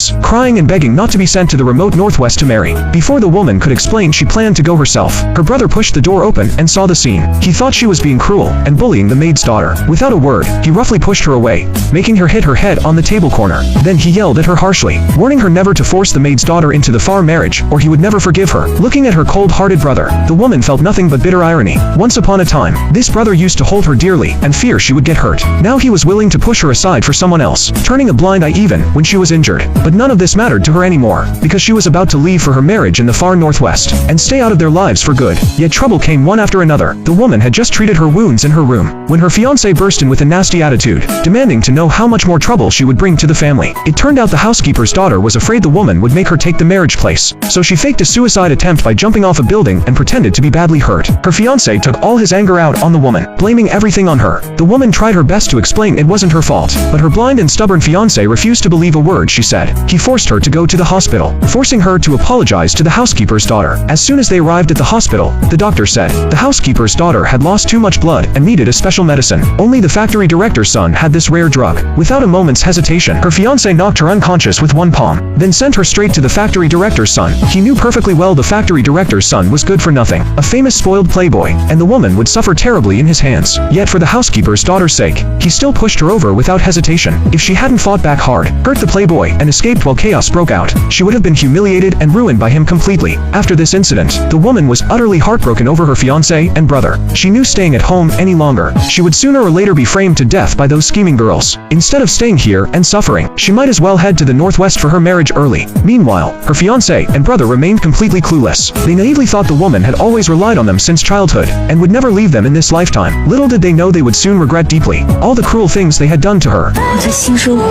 tears, crying and begging not to be sent to the remote Northwest to marry. Before the woman could explain, she planned to go herself. Her brother pushed the door open and saw the scene. He thought she was being cruel and bullying the maid's daughter. Without a word, he roughly pushed her away, making her hit her head on the table corner. Then he yelled at her harshly, warning her never to force the maid's daughter into the far marriage, or he would never forgive her. Looking at her cold-hearted brother, the woman felt nothing but bitter irony. Once upon a time, this brother used to hold her dearly and fear she would get hurt. Now he was willing to push her aside for someone else, turning a blind eye even when she was injured. But none of this mattered to her anymore, because she was about to leave for her marriage in the far Northwest and stay out of their lives for good. Yet trouble came one after another. The woman had just treated her wounds in her room when her fiancé burst in with a nasty attitude, demanding to know how much more trouble she would bring to the family. It turned out the housekeeper's daughter was afraid the woman would make her take the marriage place, so she faked a suicide attempt by jumping off a building and pretended to be badly hurt. Her fiancé took all his anger out on the woman, blaming everything on her. The woman tried her best to explain it wasn't her fault, but her blind and stubborn fiancé refused to believe a word she said. He forced her to go to the hospital, forcing her to apologize to the housekeeper's daughter. As soon as they arrived at the hospital, the doctor said the housekeeper's daughter had lost too much blood and needed a special medicine. Only the factory director's son had this rare drug. Without a moment's hesitation, her fiancé knocked her unconscious with one palm, then sent her straight to the factory director's son. He knew perfectly well the factory director's son was good for nothing, a famous spoiled playboy, and the woman would suffer terribly in his hands. Yet for the housekeeper's daughter's sake, he still pushed her over without hesitation. If she hadn't fought back hard, hurt the playboy, and escaped while chaos broke out, she would have been humiliated and ruined by him completely. After this incident, the woman was utterly heartbroken over her fiancé and brother. She knew staying at home any longer, she would sooner or later be framed to death by those scheming girls. Instead of staying here and suffering, she might as well head to the Northwest for her marriage early. Meanwhile, her fiancé and brother remained completely clueless. They naively thought the woman had always relied on them since childhood and would never leave them in this lifetime. Little did they know they would soon regret deeply all the cruel things they had done to her. 我的新生活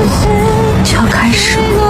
就要开始了。